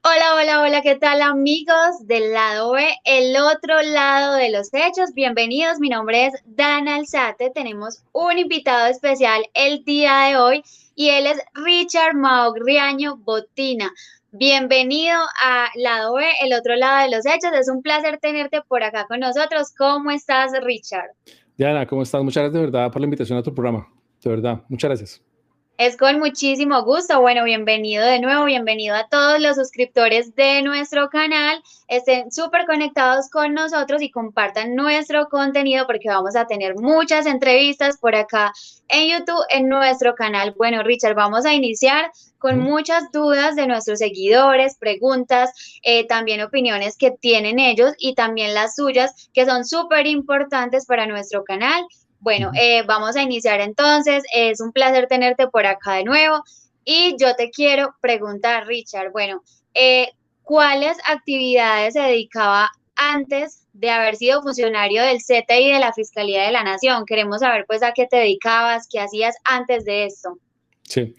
Hola, hola, hola, ¿qué tal amigos del lado B, el otro lado de los hechos? Bienvenidos, mi nombre es Dana Alzate, tenemos un invitado especial el día de hoy y él es Richard Maugriaño Botina. Bienvenido a lado B, el otro lado de los hechos, es un placer tenerte por acá con nosotros. ¿Cómo estás, Richard? Diana, ¿cómo estás? Muchas gracias de verdad por la invitación a tu programa. De verdad, muchas gracias. Es con muchísimo gusto. Bueno, bienvenido de nuevo, bienvenido a todos los suscriptores de nuestro canal. Estén súper conectados con nosotros y compartan nuestro contenido porque vamos a tener muchas entrevistas por acá en YouTube, en nuestro canal. Bueno, Richard, vamos a iniciar con Ujú. muchas dudas de nuestros seguidores, preguntas, también opiniones que tienen ellos y también las suyas, que son súper importantes para nuestro canal. Bueno, Ujú. vamos a iniciar entonces. Es un placer tenerte por acá de nuevo. Y yo te quiero preguntar, Richard, bueno, eh, ¿cuáles actividades se dedicaba antes de haber sido funcionario del CTI de la Fiscalía de la Nación? Queremos saber pues a qué te dedicabas, qué hacías antes de esto. Sí.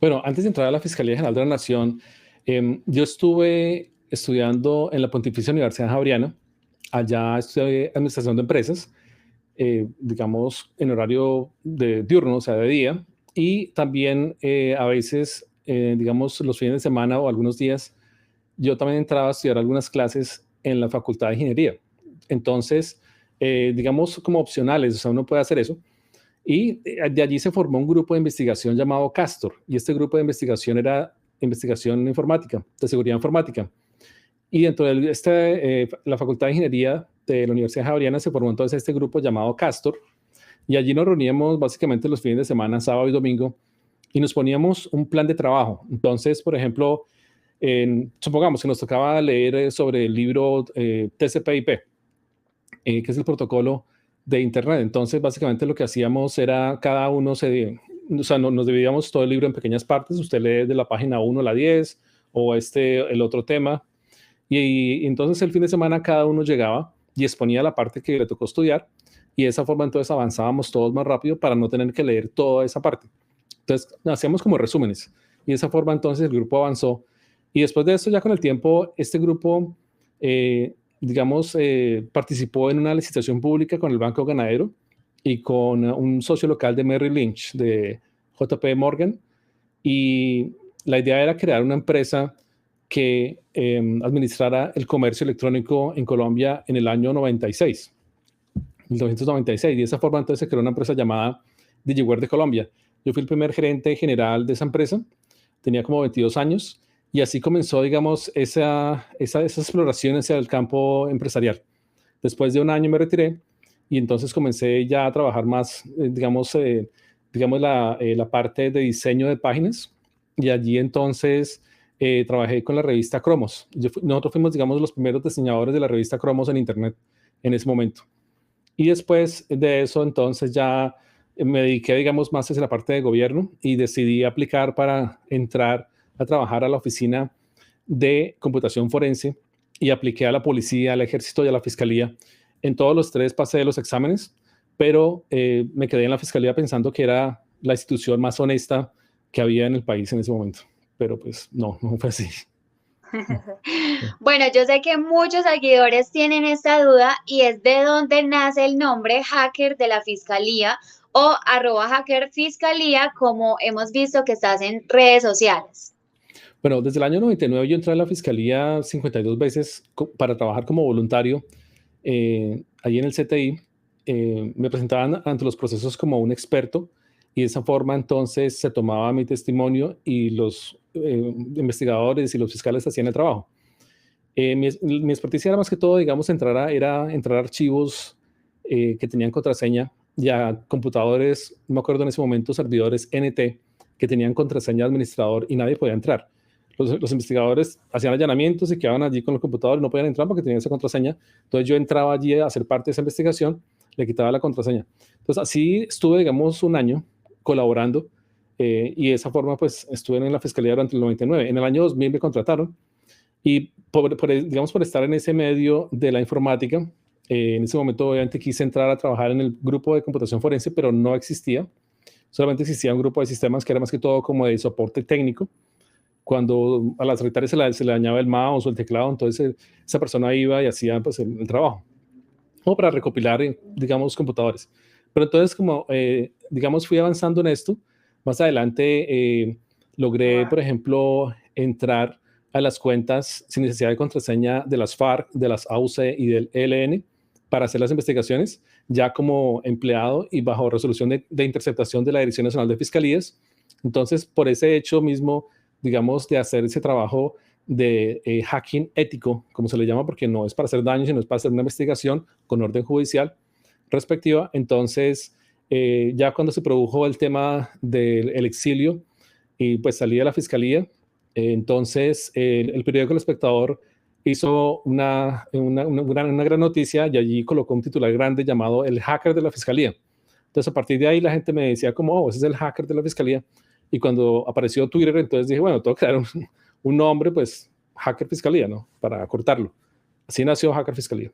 Bueno, antes de entrar a la Fiscalía General de la Nación, yo estuve estudiando en la Pontificia Universidad Javeriana. Allá estudié Administración de Empresas, digamos, en horario de diurno, o sea, de día. Y también a veces, digamos, los fines de semana o algunos días, yo también entraba a estudiar algunas clases en la Facultad de Ingeniería. Entonces, digamos, como opcionales, o sea, uno puede hacer eso. Y de allí se formó un grupo de investigación llamado Castor. Y este grupo de investigación era investigación informática, de seguridad informática. Y dentro de la Facultad de Ingeniería de la Universidad Javeriana se formó entonces este grupo llamado Castor. Y allí nos reuníamos básicamente los fines de semana, sábado y domingo, y nos poníamos un plan de trabajo. Entonces, por ejemplo, supongamos que nos tocaba leer sobre el libro TCP/IP, que es el protocolo de Internet. Entonces, básicamente lo que hacíamos era cada uno o sea, nos dividíamos todo el libro en pequeñas partes. Usted lee de la página 1 a la 10 o el otro tema. Y entonces el fin de semana cada uno llegaba y exponía la parte que le tocó estudiar. Y de esa forma entonces avanzábamos todos más rápido para no tener que leer toda esa parte. Entonces hacíamos como resúmenes. Y de esa forma entonces el grupo avanzó. Y después de eso, ya con el tiempo, este grupo digamos, participó en una licitación pública con el Banco Ganadero y con un socio local de Merrill Lynch, de JP Morgan. Y la idea era crear una empresa que administrara el comercio electrónico en Colombia en el año 96, 1996. Y de esa forma entonces se creó una empresa llamada DigiWare de Colombia. Yo fui el primer gerente general de esa empresa, tenía como 22 años y así comenzó, digamos, esa exploración hacia el campo empresarial. Después de un año me retiré y entonces comencé ya a trabajar más, digamos la parte de diseño de páginas y allí entonces trabajé con la revista Cromos. Nosotros fuimos, digamos, los primeros diseñadores de la revista Cromos en Internet en ese momento. Y después de eso, entonces ya me dediqué, digamos, más hacia la parte de gobierno y decidí aplicar para entrar a trabajar a la oficina de computación forense y apliqué a la policía, al ejército y a la fiscalía. En todos los tres pasé los exámenes, pero me quedé en la fiscalía pensando que era la institución más honesta que había en el país en ese momento. Pero pues no, no fue así. Bueno, yo sé que muchos seguidores tienen esta duda y es de dónde nace el nombre hacker de la fiscalía o @hacker fiscalía, como hemos visto que estás en redes sociales. Bueno, desde el año 99 yo entré a la fiscalía 52 veces para trabajar como voluntario allí en el CTI. Me presentaban ante los procesos como un experto y de esa forma entonces se tomaba mi testimonio y los investigadores y los fiscales hacían el trabajo. Mi experticia era más que todo, digamos, era entrar a archivos que tenían contraseña y a computadores, no me acuerdo en ese momento, servidores NT que tenían contraseña de administrador y nadie podía entrar. Los investigadores hacían allanamientos y quedaban allí con los computadores, no podían entrar porque tenían esa contraseña. Entonces yo entraba allí a hacer parte de esa investigación, le quitaba la contraseña. Entonces así estuve, digamos, un año colaborando y de esa forma pues estuve en la fiscalía durante el 99. En el año 2000 me contrataron y digamos, por estar en ese medio de la informática, en ese momento obviamente quise entrar a trabajar en el grupo de computación forense, pero no existía. Solamente existía un grupo de sistemas que era más que todo como de soporte técnico. cuando a las secretarias se le dañaba el mouse o el teclado, entonces esa persona iba y hacía pues, el trabajo, o para recopilar, digamos, computadores. Pero entonces, como, digamos, fui avanzando en esto, más adelante logré, por ejemplo, entrar a las cuentas sin necesidad de contraseña de las FARC, de las AUC y del ELN para hacer las investigaciones, ya como empleado y bajo resolución de interceptación de la Dirección Nacional de Fiscalías. Entonces, por ese hecho mismo, digamos, de hacer ese trabajo de hacking ético, como se le llama, porque no es para hacer daño, sino es para hacer una investigación con orden judicial respectiva. Entonces, ya cuando se produjo el tema del exilio y pues salí de la fiscalía, entonces el periódico El Espectador hizo una gran noticia y allí colocó un titular grande llamado El hacker de la fiscalía. Entonces, a partir de ahí la gente me decía como, oh, ese es el hacker de la fiscalía. Y cuando apareció Twitter, entonces dije, bueno, tengo que crear un nombre, pues, hacker fiscalía, ¿no? Para cortarlo. Así nació hacker fiscalía.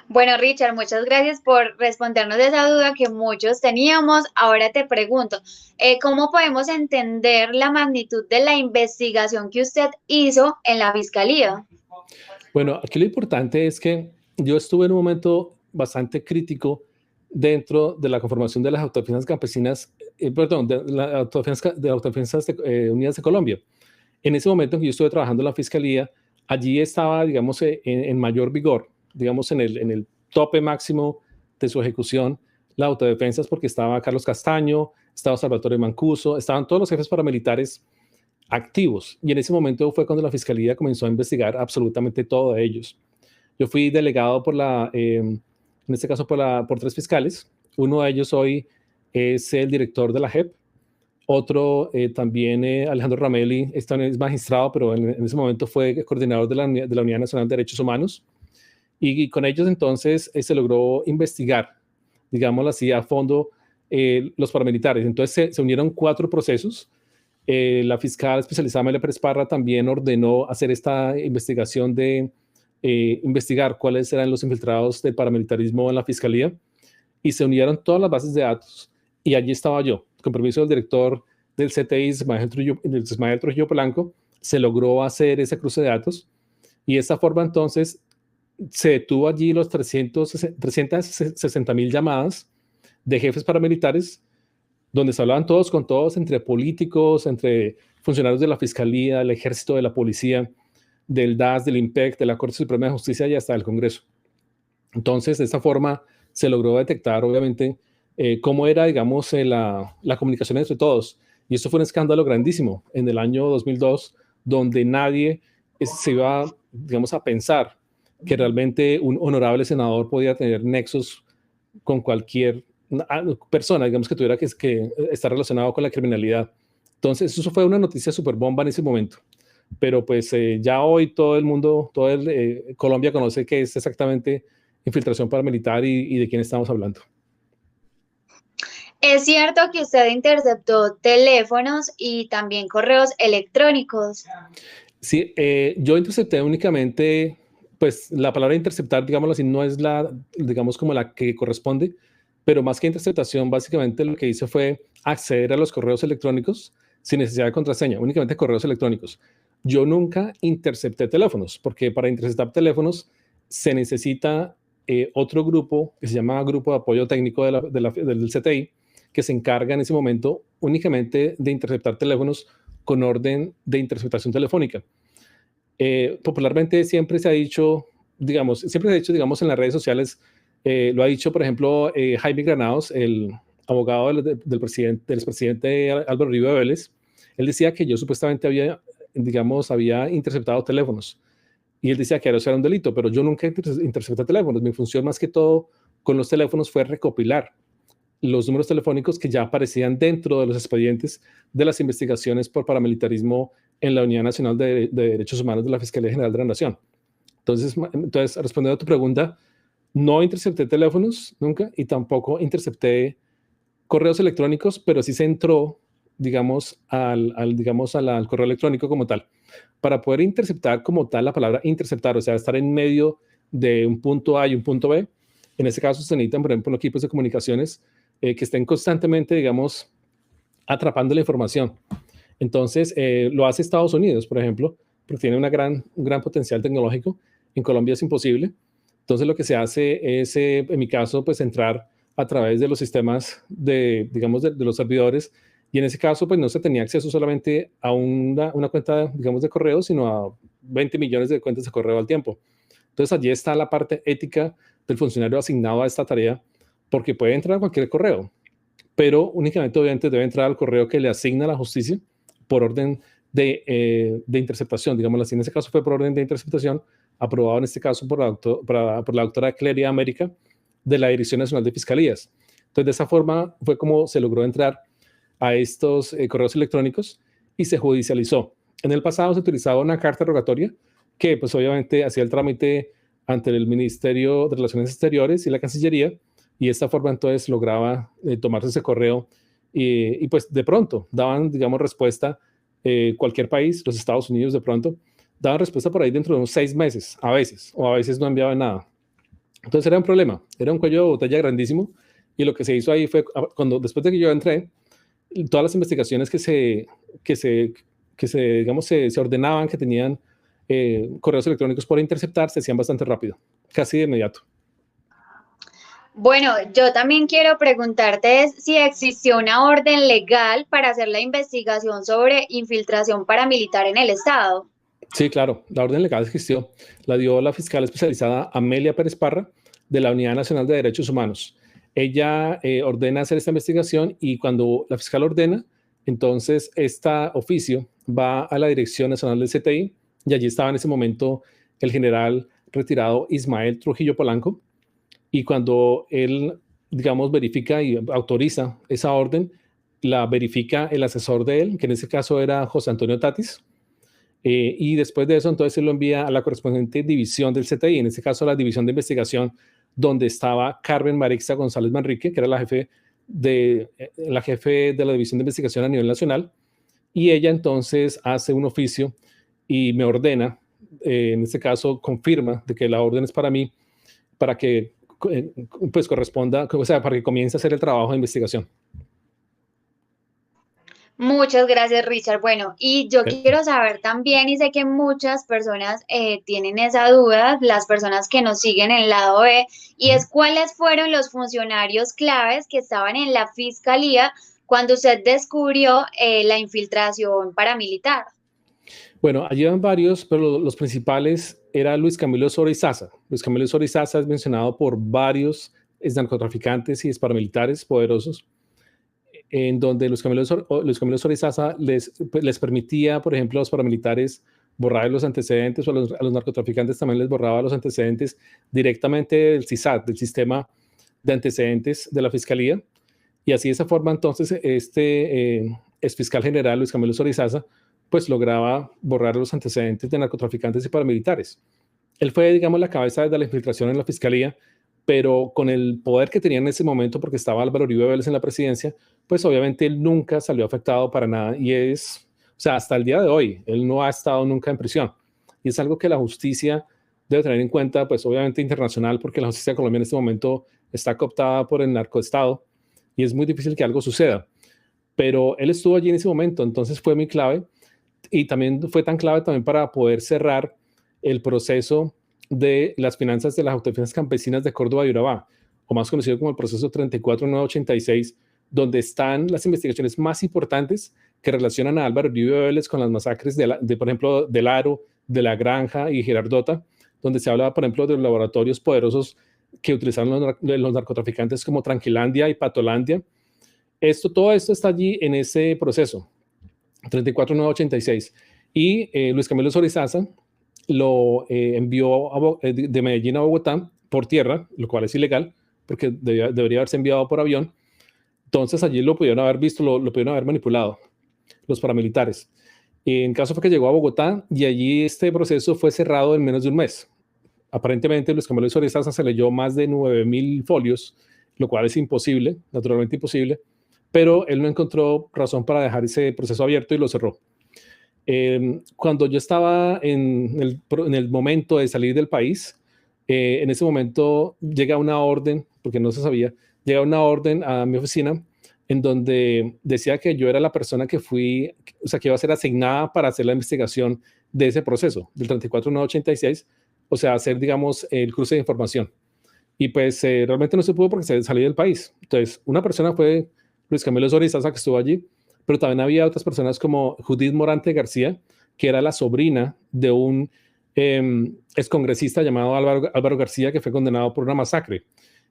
Bueno, Richard, muchas gracias por respondernos esa duda que muchos teníamos. Ahora te pregunto, ¿cómo podemos entender la magnitud de la investigación que usted hizo en la fiscalía? Bueno, aquí lo importante es que yo estuve en un momento bastante crítico dentro de la conformación de las autodefensas campesinas, perdón, de las autodefensas unidas de Colombia. En ese momento en que yo estuve trabajando en la fiscalía, allí estaba, digamos, en mayor vigor, digamos, en el tope máximo de su ejecución, las autodefensas, porque estaba Carlos Castaño, estaba Salvatore Mancuso, estaban todos los jefes paramilitares activos. Y en ese momento fue cuando la fiscalía comenzó a investigar absolutamente todo de ellos. Yo fui delegado en este caso por 3 fiscales. Uno de ellos hoy es el director de la JEP. Otro también, Alejandro Ramelli, este es magistrado, pero en ese momento fue coordinador de la Unidad Nacional de Derechos Humanos. Y con ellos entonces se logró investigar, digámoslo así, a fondo los paramilitares. Entonces se unieron 4 procesos. La fiscal especializada Amelia Pérez Parra también ordenó hacer esta investigación de investigar cuáles eran los infiltrados del paramilitarismo en la fiscalía, y se unieron todas las bases de datos, y allí estaba yo, con permiso del director del CTI, Ismael Trujillo Polanco. Se logró hacer ese cruce de datos, y de esta forma entonces se detuvo allí los 360,000 llamadas de jefes paramilitares, donde se hablaban todos con todos, entre políticos, entre funcionarios de la Fiscalía, del Ejército, de la Policía, del DAS, del IMPEC, de la Corte Suprema de Justicia y hasta del Congreso. Entonces, de esta forma se logró detectar, obviamente, cómo era, digamos, la comunicación entre todos. Y esto fue un escándalo grandísimo en el año 2002, donde nadie se iba, digamos, a pensar que realmente un honorable senador podía tener nexos con cualquier persona, digamos, que tuviera que estar relacionado con la criminalidad. Entonces, eso fue una noticia súper bomba en ese momento. Pero pues ya hoy todo el mundo, Colombia conoce qué es exactamente infiltración paramilitar y de quién estamos hablando. Es cierto que usted interceptó teléfonos y también correos electrónicos. Sí, yo intercepté únicamente, pues la palabra interceptar, digámoslo así, no es digamos, como la que corresponde, pero más que interceptación, básicamente lo que hice fue acceder a los correos electrónicos sin necesidad de contraseña, únicamente correos electrónicos. Yo nunca intercepté teléfonos, porque para interceptar teléfonos se necesita otro grupo que se llama Grupo de Apoyo Técnico del CTI, que se encarga en ese momento únicamente de interceptar teléfonos con orden de interceptación telefónica. Popularmente siempre se ha dicho, digamos, digamos, en las redes sociales, lo ha dicho, por ejemplo, Jaime Granados, el abogado del expresidente Álvaro Uribe Vélez. Él decía que yo supuestamente había interceptado teléfonos. Y él decía que eso era un delito, pero yo nunca intercepté teléfonos. Mi función más que todo con los teléfonos fue recopilar los números telefónicos que ya aparecían dentro de los expedientes de las investigaciones por paramilitarismo en la Unidad Nacional de Derechos Humanos de la Fiscalía General de la Nación. Entonces, respondiendo a tu pregunta, no intercepté teléfonos nunca y tampoco intercepté correos electrónicos, pero sí se entró, digamos, al correo electrónico como tal. Para poder interceptar como tal, la palabra interceptar, o sea, estar en medio de un punto A y un punto B, en ese caso se necesitan, por ejemplo, equipos de comunicaciones que estén constantemente, digamos, atrapando la información. Entonces, lo hace Estados Unidos, por ejemplo, porque tiene un gran potencial tecnológico. En Colombia es imposible. Entonces, lo que se hace es, en mi caso, pues entrar a través de los sistemas digamos, de los servidores. Y en ese caso, pues no se tenía acceso solamente a una cuenta, digamos, de correo, sino a 20 millones de cuentas de correo al tiempo. Entonces, allí está la parte ética del funcionario asignado a esta tarea, porque puede entrar a cualquier correo, pero únicamente, obviamente, debe entrar al correo que le asigna la justicia por orden de interceptación, digámoslo así. En ese caso fue por orden de interceptación, aprobado en este caso por la doctora Clelia América de la Dirección Nacional de Fiscalías. Entonces, de esa forma fue como se logró entrar a estos correos electrónicos y se judicializó. En el pasado se utilizaba una carta rogatoria que pues obviamente hacía el trámite ante el Ministerio de Relaciones Exteriores y la Cancillería, y de esta forma entonces lograba tomarse ese correo y pues de pronto daban, digamos, respuesta cualquier país, los Estados Unidos de pronto, daban respuesta por ahí dentro de unos 6 meses, a veces, o a veces no enviaban nada. Entonces era un problema, era un cuello de botella grandísimo, y lo que se hizo ahí fue, después de que yo entré, todas las investigaciones digamos, se ordenaban, que tenían correos electrónicos por interceptar, se hacían bastante rápido, casi de inmediato. Bueno, yo también quiero preguntarte si existió una orden legal para hacer la investigación sobre infiltración paramilitar en el Estado. Sí, claro, la orden legal existió. La dio la fiscal especializada Amelia Pérez Parra de la Unidad Nacional de Derechos Humanos. Ella ordena hacer esta investigación, y cuando la fiscal ordena, entonces este oficio va a la Dirección Nacional del CTI, y allí estaba en ese momento el general retirado Ismael Trujillo Polanco, y cuando él, digamos, verifica y autoriza esa orden, la verifica el asesor de él, que en ese caso era José Antonio Tatis, y después de eso entonces se lo envía a la correspondiente división del CTI, en este caso la división de investigación, donde estaba Carmen Marixa González Manrique, que era la jefe de la división de investigación a nivel nacional, y ella entonces hace un oficio y me ordena, en este caso confirma de que la orden es para mí, para que pues corresponda, o sea, para que comience a hacer el trabajo de investigación. Muchas gracias, Richard. Bueno, y yo quiero saber también, y sé que muchas personas tienen esa duda, las personas que nos siguen en el lado B, y es cuáles fueron los funcionarios claves que estaban en la fiscalía cuando usted descubrió la infiltración paramilitar. Bueno, allí van varios, pero los principales era Luis Camilo Sorizaza. Luis Camilo Sorizaza es mencionado por varios narcotraficantes y paramilitares poderosos, en donde Luis Camilo Sorizaza les permitía, por ejemplo, a los paramilitares borrar los antecedentes, o a los narcotraficantes también les borraba los antecedentes directamente del CISAT, del sistema de antecedentes de la Fiscalía. Y así de esa forma entonces exfiscal general Luis Camilo Sorizaza pues lograba borrar los antecedentes de narcotraficantes y paramilitares. Él fue, digamos, la cabeza de la infiltración en la Fiscalía, pero con el poder que tenía en ese momento, porque estaba Álvaro Uribe Vélez en la presidencia, pues obviamente él nunca salió afectado para nada, y o sea, hasta el día de hoy, él no ha estado nunca en prisión. Y es algo que la justicia debe tener en cuenta, pues obviamente internacional, porque la justicia colombiana en este momento está cooptada por el narcoestado, y es muy difícil que algo suceda. Pero él estuvo allí en ese momento, entonces fue muy clave, y también fue tan clave también para poder cerrar el proceso de las finanzas de las autodefensas campesinas de Córdoba y Urabá, o más conocido como el proceso 34986, donde están las investigaciones más importantes que relacionan a Álvaro Uribe Vélez con las masacres por ejemplo, del Aro, de La Granja y Girardota, donde se habla, por ejemplo, de los laboratorios poderosos que utilizaron los narcotraficantes como Tranquilandia y Patolandia. Todo esto está allí en ese proceso, 34986. Y Luis Camilo Sorizaza lo envió de Medellín a Bogotá por tierra, lo cual es ilegal, porque debería haberse enviado por avión. Entonces allí lo pudieron haber visto, lo pudieron haber manipulado los paramilitares. En caso fue que llegó a Bogotá, y allí este proceso fue cerrado en menos de un mes. Aparentemente Luis Camilo Sorizaza se leyó más de 9.000 folios, lo cual es imposible, naturalmente imposible, pero él no encontró razón para dejar ese proceso abierto y lo cerró. Cuando yo estaba en el momento de salir del país, en ese momento llega una orden, porque no se sabía, llega una orden a mi oficina en donde decía que yo era la persona que fui, o sea, que iba a ser asignada para hacer la investigación de ese proceso, del 34986, o sea, hacer, digamos, el cruce de información. Y pues realmente no se pudo porque se salió del país. Entonces, una persona fue Luis Camilo Zorizaza, que estuvo allí, pero también había otras personas como Judith Morante García, que era la sobrina de un excongresista llamado Álvaro García, que fue condenado por una masacre.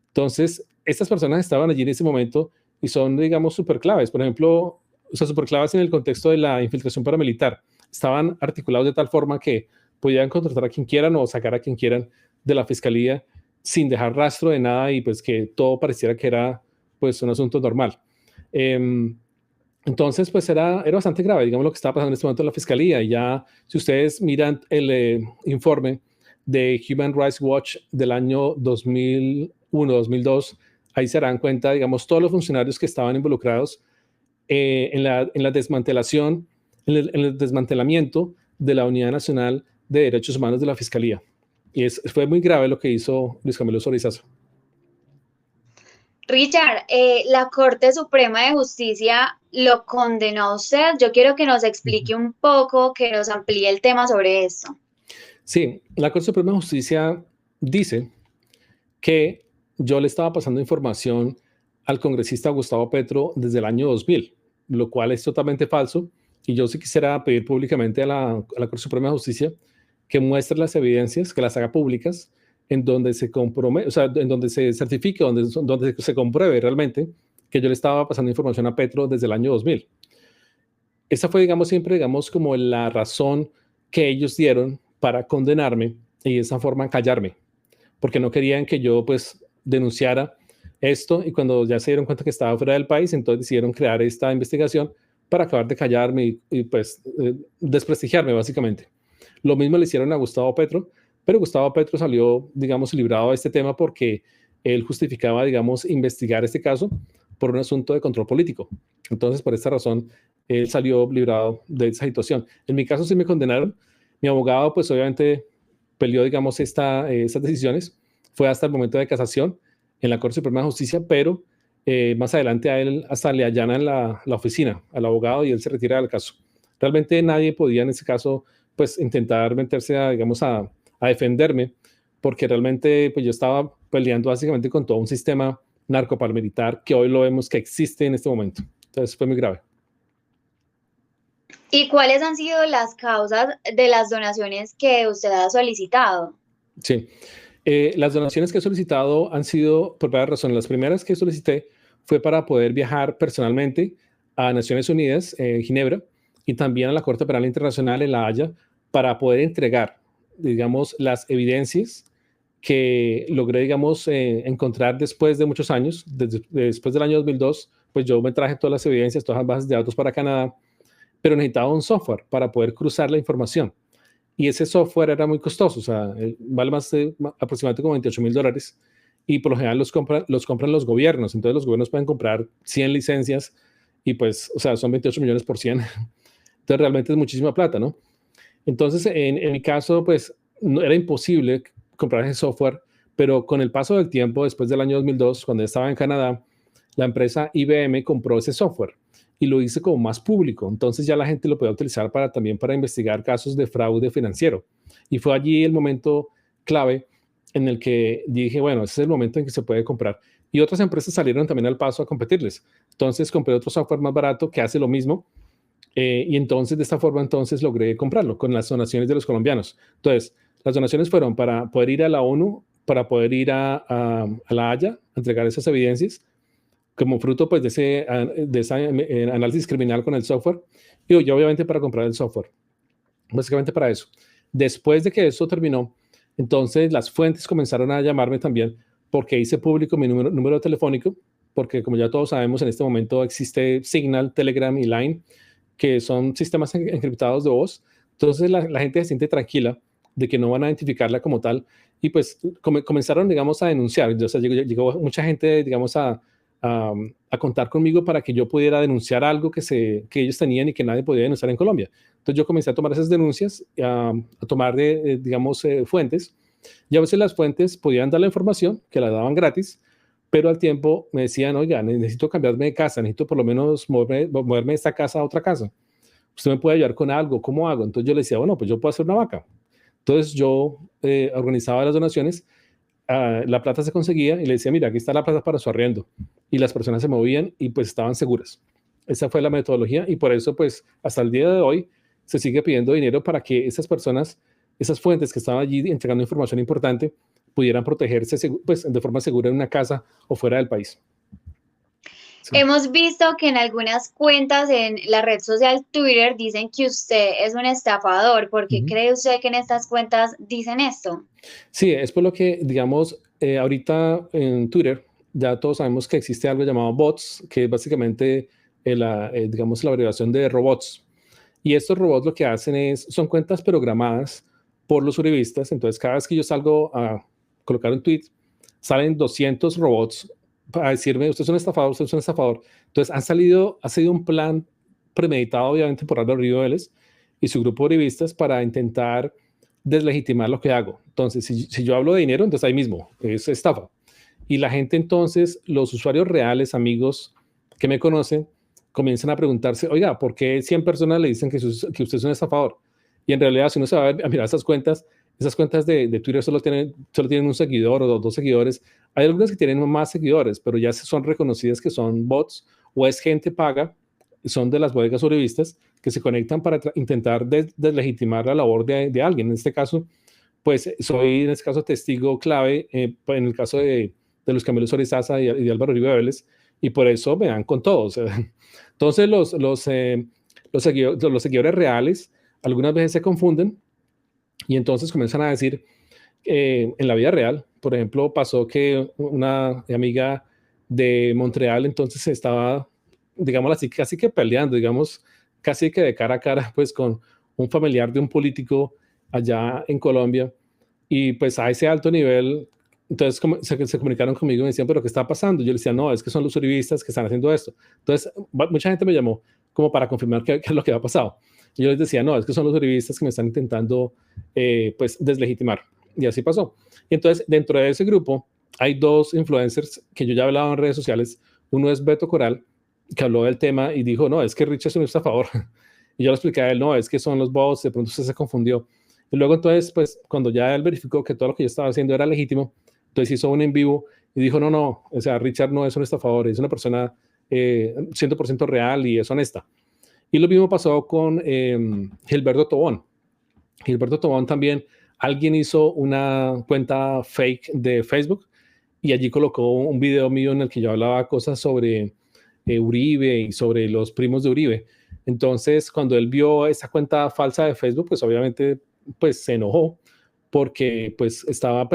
Entonces, estas personas estaban allí en ese momento y son, digamos, súper claves. Por ejemplo, o sea, súper claves en el contexto de la infiltración paramilitar. Estaban articulados de tal forma que podían contratar a quien quieran o sacar a quien quieran de la fiscalía sin dejar rastro de nada y pues que todo pareciera que era pues un asunto normal. Entonces, pues era bastante grave, digamos, lo que estaba pasando en este momento en la fiscalía. Y ya, si ustedes miran el informe de Human Rights Watch del año 2001, 2002, ahí se darán cuenta, digamos, todos los funcionarios que estaban involucrados en la desmantelación, en el desmantelamiento de la Unidad Nacional de Derechos Humanos de la Fiscalía. Y fue muy grave lo que hizo Luis Camilo Zorizaza. Richard, la Corte Suprema de Justicia lo condenó a usted. Yo quiero que nos explique un poco, que nos amplíe el tema sobre esto. Sí, la Corte Suprema de Justicia dice que yo le estaba pasando información al congresista Gustavo Petro desde el año 2000, lo cual es totalmente falso. Y yo sí quisiera pedir públicamente a la Corte Suprema de Justicia que muestre las evidencias, que las haga públicas, en donde se compromete, o sea, en donde se certifique, donde se compruebe realmente que yo le estaba pasando información a Petro desde el año 2000. Esa fue, digamos, siempre, digamos, como la razón que ellos dieron para condenarme y de esa forma callarme, porque no querían que yo, pues, denunciara esto y cuando ya se dieron cuenta que estaba fuera del país, entonces decidieron crear esta investigación para acabar de callarme y pues, desprestigiarme, básicamente. Lo mismo le hicieron a Gustavo Petro, pero Gustavo Petro salió, digamos, librado de este tema porque él justificaba, digamos, investigar este caso por un asunto de control político. Entonces, por esta razón, él salió librado de esa situación. En mi caso sí me condenaron. Mi abogado, pues obviamente peleó, digamos, estas decisiones. Fue hasta el momento de casación en la Corte Suprema de Justicia, pero más adelante a él hasta le allanan la oficina al abogado y él se retira del caso. Realmente nadie podía en ese caso, pues, intentar meterse digamos, a defenderme, porque realmente pues yo estaba peleando básicamente con todo un sistema narcoparamilitar que hoy lo vemos que existe en este momento. Entonces fue muy grave. ¿Y cuáles han sido las causas de las donaciones que usted ha solicitado? Sí, las donaciones que he solicitado han sido por varias razones. Las primeras que solicité fue para poder viajar personalmente a Naciones Unidas en Ginebra y también a la Corte Penal Internacional en La Haya para poder entregar, digamos, las evidencias que logré, digamos, encontrar después de muchos años, después del año 2002, pues yo me traje todas las evidencias, todas las bases de datos para Canadá, pero necesitaba un software para poder cruzar la información. Y ese software era muy costoso, o sea, vale aproximadamente como $28,000 y por lo general los compran los gobiernos, entonces los gobiernos pueden comprar 100 licencias y pues, o sea, son 28 millones por 100. Entonces realmente es muchísima plata, ¿no? Entonces, en mi caso, pues no, era imposible comprar ese software, pero con el paso del tiempo, después del año 2002, cuando estaba en Canadá, la empresa IBM compró ese software y lo hizo como más público. Entonces ya la gente lo podía utilizar también para investigar casos de fraude financiero. Y fue allí el momento clave en el que dije, bueno, ese es el momento en que se puede comprar. Y otras empresas salieron también al paso a competirles. Entonces compré otro software más barato que hace lo mismo. Y entonces, de esta forma, entonces logré comprarlo con las donaciones de los colombianos. Entonces, las donaciones fueron para poder ir a la ONU, para poder ir a La Haya, a entregar esas evidencias, como fruto pues, de ese análisis criminal con el software, y yo obviamente para comprar el software. Básicamente para eso. Después de que eso terminó, entonces las fuentes comenzaron a llamarme también porque hice público mi número telefónico, porque como ya todos sabemos, en este momento existe Signal, Telegram y Line, que son sistemas encriptados de voz. Entonces la gente se siente tranquila de que no van a identificarla como tal y pues comenzaron, digamos, a denunciar. O sea, llegó mucha gente, digamos, a contar conmigo para que yo pudiera denunciar algo que ellos tenían y que nadie podía denunciar en Colombia. Entonces yo comencé a tomar esas denuncias, a tomar, digamos, fuentes, y a veces las fuentes podían dar la información, que la daban gratis, pero al tiempo me decían, oiga, necesito cambiarme de casa, necesito por lo menos moverme de esta casa a otra casa. ¿Usted me puede ayudar con algo? ¿Cómo hago? Entonces yo le decía, bueno, pues yo puedo hacer una vaca. Entonces yo organizaba las donaciones, la plata se conseguía y le decía, mira, aquí está la plata para su arriendo. Y las personas se movían y pues estaban seguras. Esa fue la metodología y por eso pues hasta el día de hoy se sigue pidiendo dinero para que esas personas, esas fuentes que estaban allí entregando información importante, pudieran protegerse pues, de forma segura en una casa o fuera del país. Sí. Hemos visto que en algunas cuentas en la red social Twitter dicen que usted es un estafador. ¿Por qué cree usted que en estas cuentas dicen esto? Sí, es por lo que, digamos, ahorita en Twitter ya todos sabemos que existe algo llamado bots, que es básicamente, digamos, la abreviación de robots. Y estos robots lo que hacen son cuentas programadas por los uribistas. Entonces, cada vez que yo salgo a colocar un tweet, salen 200 robots para decirme, usted es un estafador, usted es un estafador. Entonces, ha sido un plan premeditado, obviamente, por Álvaro Uribe Vélez y su grupo de uribistas para intentar deslegitimar lo que hago. Entonces, si yo hablo de dinero, entonces ahí mismo es estafa. Y la gente entonces, los usuarios reales, amigos que me conocen, comienzan a preguntarse, oiga, ¿por qué 100 personas le dicen que usted es un estafador? Y en realidad, si uno se va a mirar esas cuentas de Twitter solo tienen un seguidor o dos seguidores. Hay algunas que tienen más seguidores, pero ya son reconocidas que son bots o es gente paga, son de las bodegas uribistas que se conectan para intentar deslegitimar la labor de alguien. En este caso, pues soy en este caso testigo clave en el caso de Luis Camilo Sorizaza y de Álvaro Uribe Vélez, y por eso me dan con todo. O sea, entonces los seguidores reales algunas veces se confunden y entonces comienzan a decir, en la vida real, por ejemplo, pasó que una amiga de Montreal entonces estaba, digamos así, casi que peleando, digamos, casi que de cara a cara, pues con un familiar de un político allá en Colombia, y pues a ese alto nivel, entonces se comunicaron conmigo y me decían, pero ¿qué está pasando? Yo les decía, no, es que son los uribistas que están haciendo esto. Entonces, mucha gente me llamó como para confirmar qué es lo que había pasado. Y yo les decía, no, es que son los uribistas que me están intentando, pues, deslegitimar. Y así pasó. Y entonces, dentro de ese grupo, hay dos influencers que yo ya hablaba en redes sociales. Uno es Beto Coral, que habló del tema y dijo, no, es que Richard no está a favor. Y yo le expliqué a él, no, es que son los bots, de pronto usted se confundió. Y luego entonces, pues, cuando ya él verificó que todo lo que yo estaba haciendo era legítimo, entonces hizo un en vivo y dijo, no, o sea, Richard no es un estafador, es una persona 100% real y es honesta. Y lo mismo pasó con Gilberto Tobón. Gilberto Tobón también, alguien hizo una cuenta fake de Facebook y allí colocó un video mío en el que yo hablaba cosas sobre Uribe y sobre los primos de Uribe. Entonces, cuando él vio esa cuenta falsa de Facebook, pues obviamente pues, se enojó porque pues lo estaban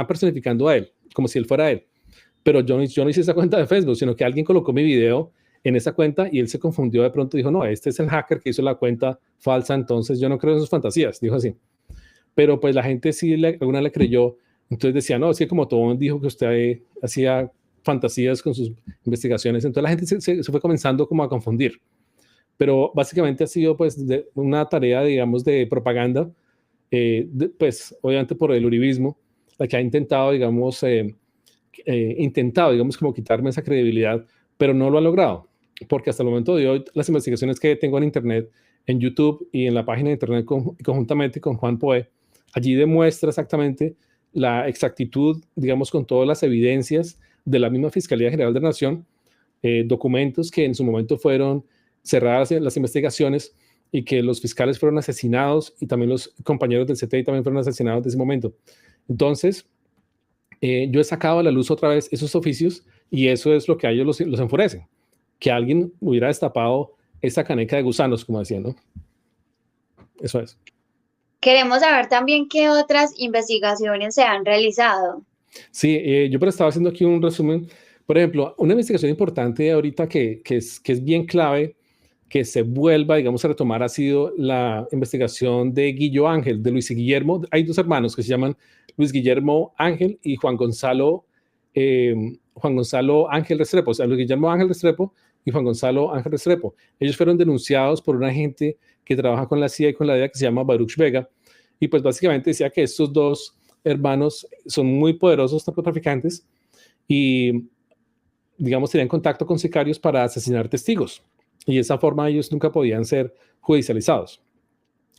personificando a él, como si él fuera él. Pero yo no hice esa cuenta de Facebook, sino que alguien colocó mi video en esa cuenta y él se confundió de pronto y dijo, no, este es el hacker que hizo la cuenta falsa, entonces yo no creo en sus fantasías, dijo así. Pero pues la gente sí, alguna le creyó, entonces decía, no, es que como todo dijo que usted hacía fantasías con sus investigaciones, entonces la gente se fue comenzando como a confundir. Pero básicamente ha sido pues una tarea, digamos, de propaganda, pues obviamente por el uribismo, la que ha intentado, digamos, como quitarme esa credibilidad, pero no lo ha logrado, porque hasta el momento de hoy las investigaciones que tengo en internet, en YouTube y en la página de internet conjuntamente con Juan Poe, allí demuestra exactamente la exactitud, digamos, con todas las evidencias de la misma Fiscalía General de la Nación, documentos que en su momento fueron cerradas las investigaciones y que los fiscales fueron asesinados y también los compañeros del CTI también fueron asesinados en ese momento. Entonces, yo he sacado a la luz otra vez esos oficios y eso es lo que a ellos los enfurece, que alguien hubiera destapado esa caneca de gusanos, como decían, ¿no? Eso es. Queremos saber también qué otras investigaciones se han realizado. Sí, yo estaba haciendo aquí un resumen. Por ejemplo, una investigación importante ahorita que es bien clave, que se vuelva, digamos, a retomar, ha sido la investigación de Guillo Ángel, de Luis y Guillermo. Hay dos hermanos que se llaman Luis Guillermo Ángel y Juan Gonzalo Ángel Restrepo, o sea, Luis Guillermo Ángel Restrepo y Juan Gonzalo Ángel Restrepo. Ellos fueron denunciados por un agente que trabaja con la CIA y con la DEA que se llama Baruch Vega, y pues básicamente decía que estos dos hermanos son muy poderosos narcotraficantes y, digamos, tenían contacto con sicarios para asesinar testigos. Y de esa forma ellos nunca podían ser judicializados.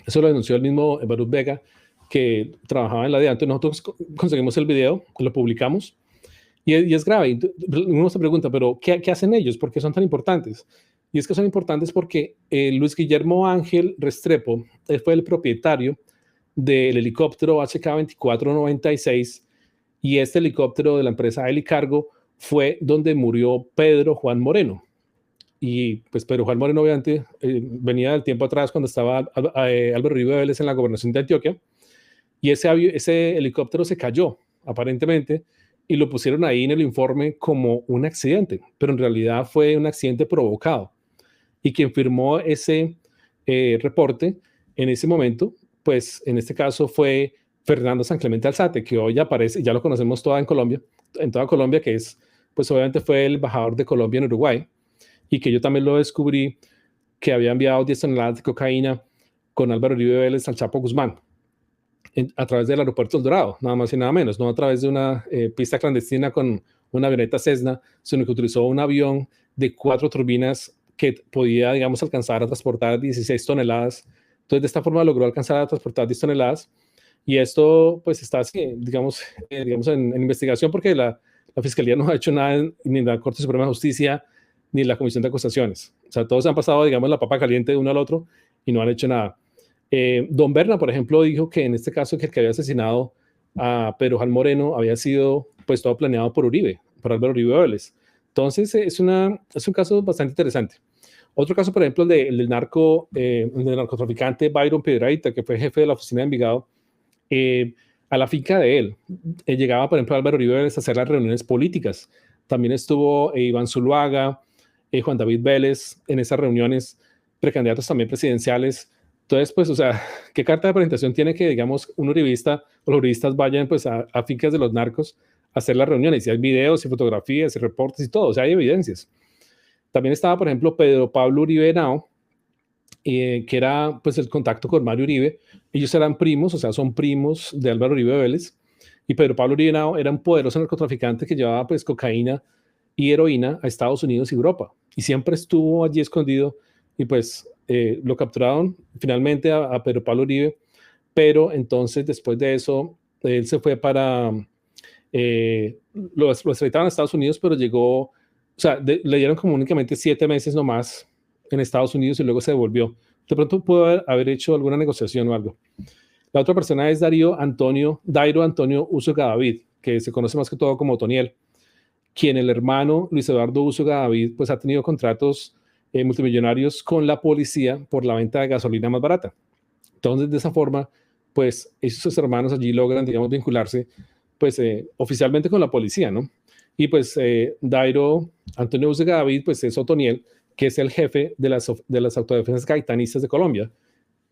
Eso lo denunció el mismo Baruch Vega, que trabajaba en la DEA. Entonces nosotros conseguimos el video, lo publicamos, y es grave. Y uno se pregunta, ¿pero qué hacen ellos? ¿Por qué son tan importantes? Y es que son importantes porque Luis Guillermo Ángel Restrepo, él fue el propietario del helicóptero HK-2496, y este helicóptero de la empresa Helicargo fue donde murió Pedro Juan Moreno. Y pues Pedro Juan Moreno obviamente venía del tiempo atrás cuando estaba Álvaro Uribe Vélez en la gobernación de Antioquia, y ese helicóptero se cayó aparentemente, y lo pusieron ahí en el informe como un accidente, pero en realidad fue un accidente provocado. Y quien firmó ese reporte en ese momento, pues en este caso fue Fernando San Clemente Alzate, que hoy aparece, ya lo conocemos en toda Colombia, que es, pues obviamente fue el embajador de Colombia en Uruguay, y que yo también lo descubrí, que había enviado 10 toneladas de cocaína con Álvaro Uribe Vélez al Chapo Guzmán, a través del aeropuerto El Dorado, nada más y nada menos, no a través de una pista clandestina con una avioneta Cessna, sino que utilizó un avión de 4 turbinas que podía, digamos, alcanzar a transportar 16 toneladas. Entonces, de esta forma logró alcanzar a transportar 10 toneladas. Y esto, pues, está así, digamos, en investigación, porque la Fiscalía no ha hecho nada, ni la Corte Suprema de Justicia, ni la Comisión de Acusaciones. O sea, todos han pasado, digamos, la papa caliente de uno al otro y no han hecho nada. Don Berna, por ejemplo, dijo que en este caso que el que había asesinado a Pedro Juan Moreno había sido, pues, todo planeado por Uribe, por Álvaro Uribe Vélez. Entonces, es un caso bastante interesante. Otro caso, por ejemplo, el del narcotraficante Byron Piedrahita, que fue jefe de la oficina de Envigado, a la finca de él. Llegaba, por ejemplo, Álvaro Uribe Vélez a hacer las reuniones políticas. También estuvo Iván Zuluaga, Juan David Vélez en esas reuniones, precandidatos también presidenciales. Entonces, pues, o sea, ¿qué carta de presentación tiene que, digamos, un uribista o los uribistas vayan, pues, a fincas de los narcos a hacer las reuniones? Y hay videos y fotografías y reportes y todo, o sea, hay evidencias. También estaba, por ejemplo, Pedro Pablo Uribe Henao, que era, pues, el contacto con Mario Uribe. Ellos eran primos, o sea, son primos de Álvaro Uribe Vélez. Y Pedro Pablo Uribe Henao era un poderoso narcotraficante que llevaba, pues, cocaína y heroína a Estados Unidos y Europa. Y siempre estuvo allí escondido, y pues lo capturaron finalmente a Pedro Pablo Uribe, pero entonces después de eso él se fue lo extraditaron a Estados Unidos, pero llegó, o sea, le dieron como únicamente 7 meses nomás en Estados Unidos y luego se devolvió. De pronto pudo haber hecho alguna negociación o algo. La otra persona es Dairo Antonio Úsuga David, que se conoce más que todo como Otoniel, quien el hermano Luis Eduardo Úsuga David, pues ha tenido contratos multimillonarios con la policía por la venta de gasolina más barata. Entonces, de esa forma, pues esos hermanos allí logran, digamos, vincularse, pues oficialmente con la policía, ¿no? Y pues Dairo Antonio Úsuga David, pues es Otoniel, que es el jefe de las autodefensas gaitanistas de Colombia,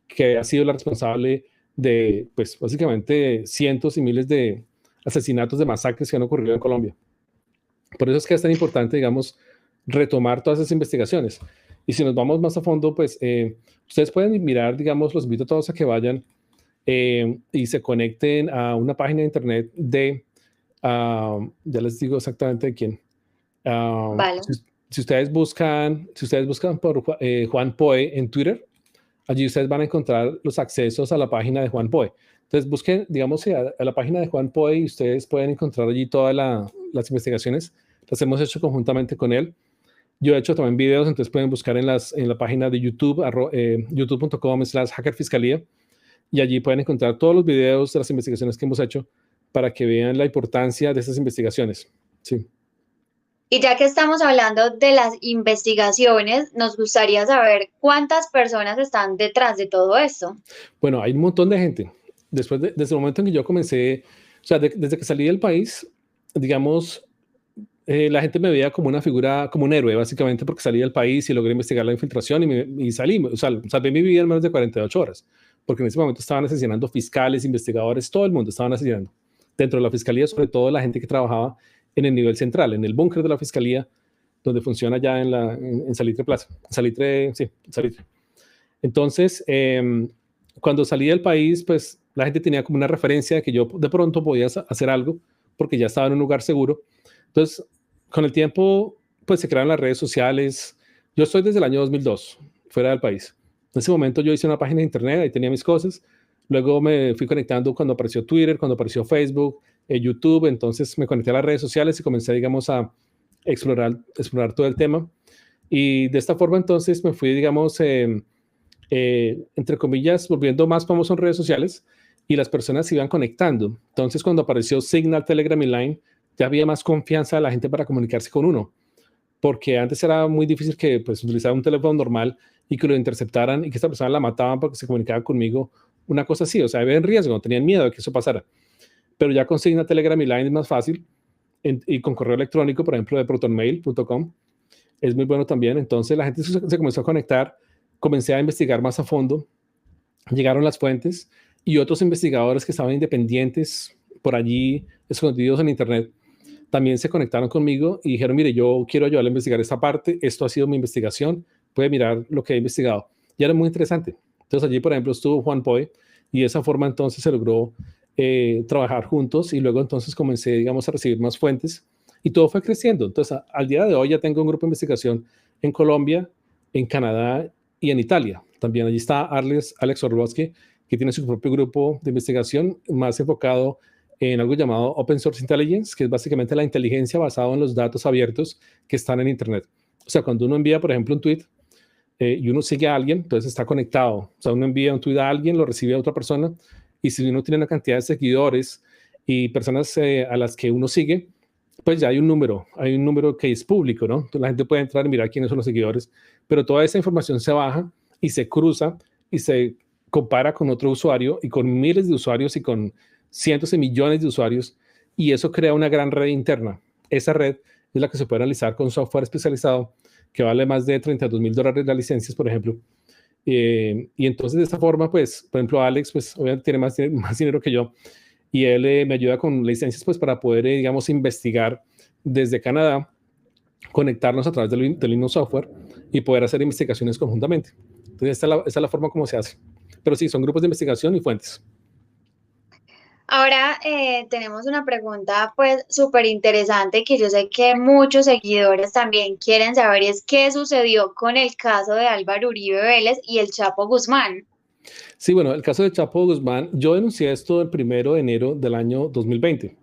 que ha sido la responsable de, pues básicamente, cientos y miles de asesinatos, de masacres que han ocurrido en Colombia. Por eso es que es tan importante, digamos, retomar todas esas investigaciones. Y si nos vamos más a fondo, pues ustedes pueden mirar, digamos, los invito a todos a que vayan y se conecten a una página de internet ya les digo exactamente de quién. Vale. Si ustedes buscan por Juan Poe en Twitter, allí ustedes van a encontrar los accesos a la página de Juan Poe. Entonces busquen, digamos, a la página de Juan Poe y ustedes pueden encontrar allí todas las investigaciones. Las hemos hecho conjuntamente con él. Yo he hecho también videos, entonces pueden buscar en la página de YouTube, youtube.com/hackerfiscalía, y allí pueden encontrar todos los videos de las investigaciones que hemos hecho para que vean la importancia de estas investigaciones. Sí. Y ya que estamos hablando de las investigaciones, nos gustaría saber cuántas personas están detrás de todo esto. Bueno, hay un montón de gente. Desde el momento en que yo comencé, o sea, desde que salí del país, digamos, la gente me veía como una figura, como un héroe, básicamente, porque salí del país y logré investigar la infiltración y salí, o sea, salvé mi vida en menos de 48 horas, porque en ese momento estaban asesinando fiscales, investigadores, todo el mundo estaban asesinando. Dentro de la fiscalía, sobre todo la gente que trabajaba en el nivel central, en el búnker de la fiscalía, donde funciona ya en Salitre Plaza. Salitre. Entonces, cuando salí del país, pues la gente tenía como una referencia de que yo de pronto podía hacer algo, porque ya estaba en un lugar seguro. Entonces, con el tiempo, pues se crearon las redes sociales. Yo estoy desde el año 2002, fuera del país. En ese momento yo hice una página de internet, ahí tenía mis cosas. Luego me fui conectando cuando apareció Twitter, cuando apareció Facebook, YouTube. Entonces me conecté a las redes sociales y comencé, digamos, a explorar todo el tema. Y de esta forma entonces me fui, digamos, entre comillas, volviendo más famoso en redes sociales y las personas se iban conectando. Entonces cuando apareció Signal, Telegram y Line, ya había más confianza de la gente para comunicarse con uno, porque antes era muy difícil que pues utilizara un teléfono normal y que lo interceptaran y que esta persona la mataban porque se comunicaba conmigo, una cosa así, o sea, había en riesgo, tenían miedo de que eso pasara. Pero ya con Signal, Telegram y Line es más fácil y con correo electrónico, por ejemplo, de protonmail.com, es muy bueno también. Entonces la gente se comenzó a conectar, comencé a investigar más a fondo, llegaron las fuentes y otros investigadores que estaban independientes por allí, escondidos en internet, también se conectaron conmigo y dijeron, mire, yo quiero ayudarle a investigar esta parte, esto ha sido mi investigación, puede mirar lo que he investigado. Y era muy interesante. Entonces allí, por ejemplo, estuvo Juan Poe y de esa forma entonces se logró trabajar juntos y luego entonces comencé, digamos, a recibir más fuentes y todo fue creciendo. Entonces, al día de hoy ya tengo un grupo de investigación en Colombia, en Canadá y en Italia. También allí está Alex Orlowski, que tiene su propio grupo de investigación más enfocado en algo llamado Open Source Intelligence, que es básicamente la inteligencia basada en los datos abiertos que están en Internet. O sea, cuando uno envía, por ejemplo, un tweet y uno sigue a alguien, entonces está conectado. O sea, uno envía un tweet a alguien, lo recibe a otra persona, y si uno tiene una cantidad de seguidores y personas a las que uno sigue, pues ya hay un número que es público, ¿no? Entonces la gente puede entrar y mirar quiénes son los seguidores, pero toda esa información se baja y se cruza y se compara con otro usuario y con miles de usuarios y con cientos de millones de usuarios y eso crea una gran red interna. Esa red es la que se puede analizar con software especializado que vale más de $32,000 las licencias, por ejemplo. Y entonces de esta forma, pues, por ejemplo, Alex, pues obviamente tiene más dinero que yo y él me ayuda con licencias, pues, para poder, digamos, investigar desde Canadá, conectarnos a través del mismo software y poder hacer investigaciones conjuntamente. Entonces, esta es la forma como se hace. Pero sí, son grupos de investigación y fuentes. Ahora tenemos una pregunta pues súper interesante que yo sé que muchos seguidores también quieren saber y es qué sucedió con el caso de Álvaro Uribe Vélez y el Chapo Guzmán. Sí, bueno, el caso de Chapo Guzmán, yo denuncié esto el 1 de enero del año 2020,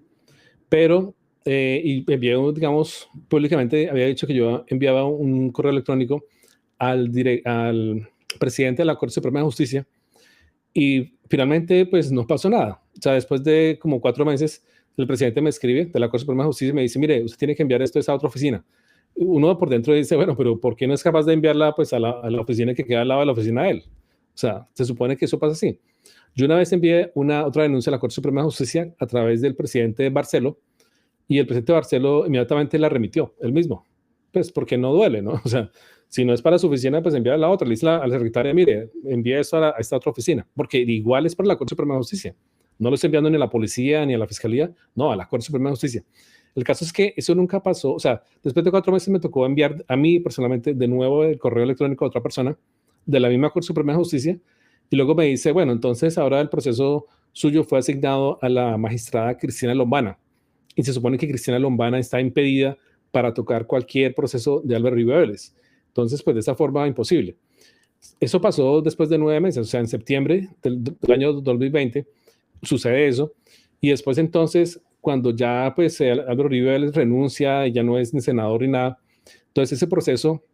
pero, y envié, digamos, públicamente había dicho que yo enviaba un correo electrónico al presidente de la Corte Suprema de Justicia y finalmente, pues no pasó nada. O sea, después de como 4 meses, el presidente me escribe de la Corte Suprema de Justicia y me dice, mire, usted tiene que enviar esto a esa otra oficina. Uno por dentro dice, bueno, pero ¿por qué no es capaz de enviarla pues a la oficina que queda al lado de la oficina de él? O sea, se supone que eso pasa así. Yo una vez envié otra denuncia a la Corte Suprema de Justicia a través del presidente Barcelo y el presidente Barcelo inmediatamente la remitió, él mismo. Pues porque no duele, ¿no? O sea, si no es para su oficina, pues envía a la otra. Le dice a la secretaria, mire, envía eso a esta otra oficina, porque igual es para la Corte Suprema de Justicia. No lo estoy enviando ni a la policía ni a la fiscalía, no, a la Corte Suprema de Justicia. El caso es que eso nunca pasó. O sea, después de 4 meses me tocó enviar a mí personalmente de nuevo el correo electrónico a otra persona de la misma Corte Suprema de Justicia y luego me dice, bueno, entonces ahora el proceso suyo fue asignado a la magistrada Cristina Lombana y se supone que Cristina Lombana está impedida para tocar cualquier proceso de Álvaro Uribe Vélez. Entonces, pues de esa forma, imposible. Eso pasó después de 9 meses, o sea, en septiembre del año 2020 sucede eso. Y después entonces, cuando ya pues Álvaro Uribe Vélez renuncia y ya no es ni senador ni nada, entonces ese proceso,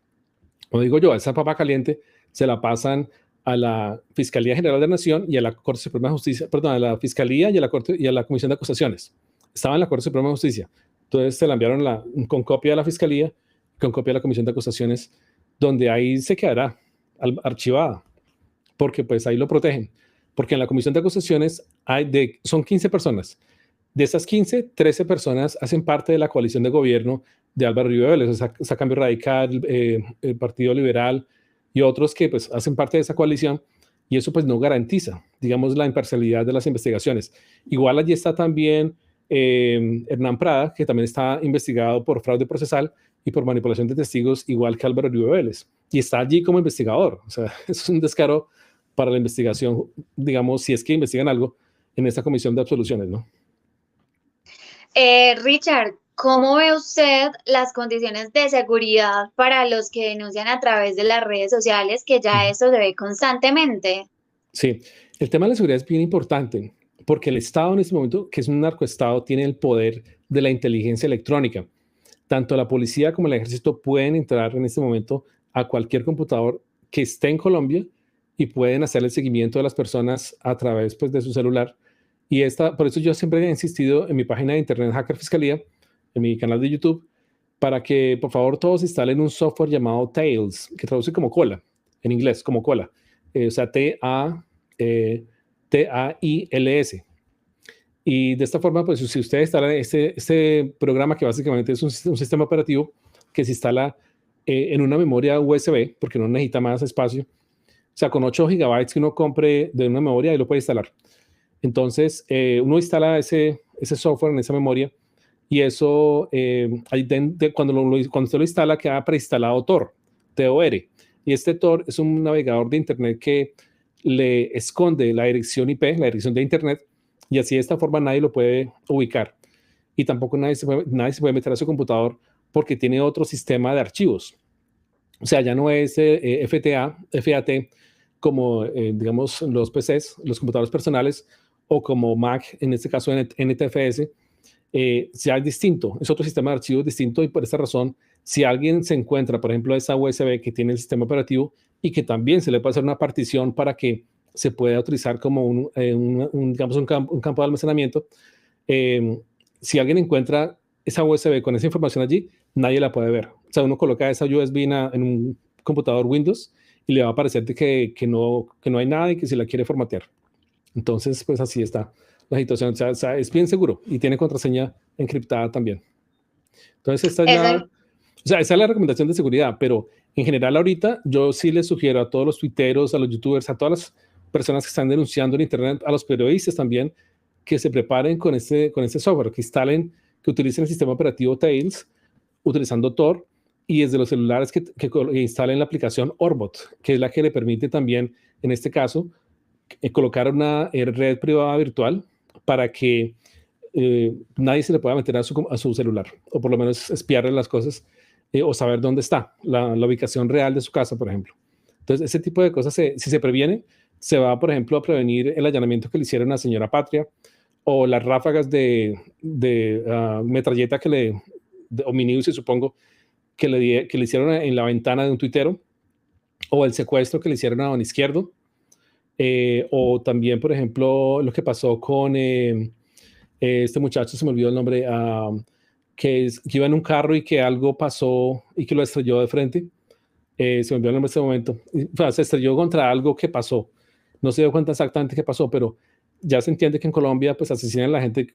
como digo yo, a esa papa caliente se la pasan a la Fiscalía General de la Nación y a la Corte Suprema de Justicia, perdón, a la Fiscalía y a la Comisión de Acusaciones. Estaba en la Corte Suprema de Justicia. Entonces se la enviaron con copia a la Fiscalía, con copia a la Comisión de Acusaciones, donde ahí se quedará archivada, porque pues ahí lo protegen. Porque en la Comisión de Acusaciones son 15 personas. De esas 15, 13 personas hacen parte de la coalición de gobierno de Álvaro Uribe Vélez, o sea, Cambio Radical, el Partido Liberal y otros que pues hacen parte de esa coalición y eso pues no garantiza, digamos, la imparcialidad de las investigaciones. Igual allí está también Hernán Prada, que también está investigado por fraude procesal y por manipulación de testigos, igual que Álvaro Uribe Vélez. Y está allí como investigador. O sea, eso es un descaro para la investigación, digamos, si es que investigan algo en esta comisión de absoluciones, ¿no? Richard, ¿Cómo ve usted las condiciones de seguridad para los que denuncian a través de las redes sociales, que ya Ujú. eso se ve constantemente? Sí, el tema de la seguridad es bien importante porque el Estado en este momento, que es un narcoestado, tiene el poder de la inteligencia electrónica. Tanto la policía como el ejército pueden entrar en este momento a cualquier computador que esté en Colombia y pueden hacer el seguimiento de las personas a través pues, de su celular. Y por eso yo siempre he insistido en mi página de internet Hacker Fiscalía, en mi canal de YouTube, para que por favor todos instalen un software llamado Tails, que traduce como cola, en inglés, como cola. O sea, Tails. Y de esta forma, pues si ustedes instalan este programa, que básicamente es un sistema operativo que se instala en una memoria USB, porque no necesita más espacio, o sea, con 8 gigabytes que uno compre de una memoria, ahí lo puede instalar. Entonces, uno instala ese software en esa memoria y eso, cuando usted lo instala, queda preinstalado Tor, T-O-R. Y este Tor es un navegador de Internet que le esconde la dirección IP, la dirección de Internet, y así de esta forma nadie lo puede ubicar. Y tampoco nadie se puede meter a su computador porque tiene otro sistema de archivos. O sea, ya no es FAT, como digamos los PCs, los computadores personales, o como Mac, en este caso NTFS, ya es distinto, es otro sistema de archivos distinto y por esa razón, si alguien se encuentra, por ejemplo, esa USB que tiene el sistema operativo y que también se le puede hacer una partición para que se pueda utilizar como digamos un campo de almacenamiento, eh, si alguien encuentra esa USB con esa información allí, nadie la puede ver. O sea, uno coloca esa USB en un computador Windows y le va a aparecer que no hay nada y que si la quiere formatear. Entonces, pues así está la situación. O sea, es bien seguro y tiene contraseña encriptada también. Entonces, Eso, esa es la recomendación de seguridad, pero en general ahorita yo sí les sugiero a todos los tuiteros, a los youtubers, a todas las personas que están denunciando en internet, a los periodistas también, que se preparen con este software, que instalen, que utilicen el sistema operativo Tails, utilizando Tor, y desde los celulares que instalen la aplicación Orbot, que es la que le permite también, en este caso, colocar una red privada virtual para que nadie se le pueda meter a su celular, o por lo menos espiarle las cosas, o saber dónde está la ubicación real de su casa, por ejemplo. Entonces, ese tipo de cosas, si se previene, se va, por ejemplo, a prevenir el allanamiento que le hicieron a la señora Patria, o las ráfagas de metralleta o minibuses, supongo, que le hicieron en la ventana de un tuitero, o el secuestro que le hicieron a Don Izquierdo, o también, por ejemplo, lo que pasó con este muchacho, se me olvidó el nombre, que iba en un carro y que algo pasó y que lo estrelló de frente. Se me olvidó el nombre en ese momento. O sea, se estrelló contra algo que pasó. No se dio cuenta exactamente qué pasó, pero ya se entiende que en Colombia pues asesinan a la gente,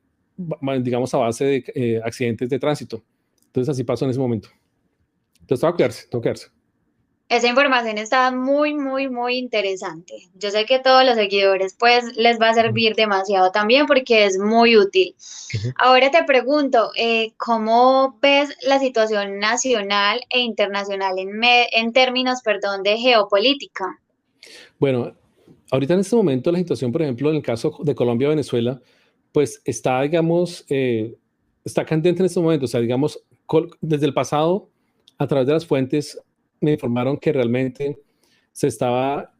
digamos, a base de accidentes de tránsito. Entonces así pasó en ese momento. Entonces tengo que quedarse, tengo que quedarse. esa información está muy, muy, muy interesante. Yo sé que todos los seguidores pues les va a servir demasiado también porque es muy útil. Ujú. Ahora te pregunto, ¿cómo ves la situación nacional e internacional en términos, perdón, de geopolítica? Bueno, ahorita en este momento la situación, por ejemplo, en el caso de Colombia-Venezuela, pues está, digamos, está candente en este momento. O sea, digamos, desde el pasado, a través de las fuentes, me informaron que realmente se estaba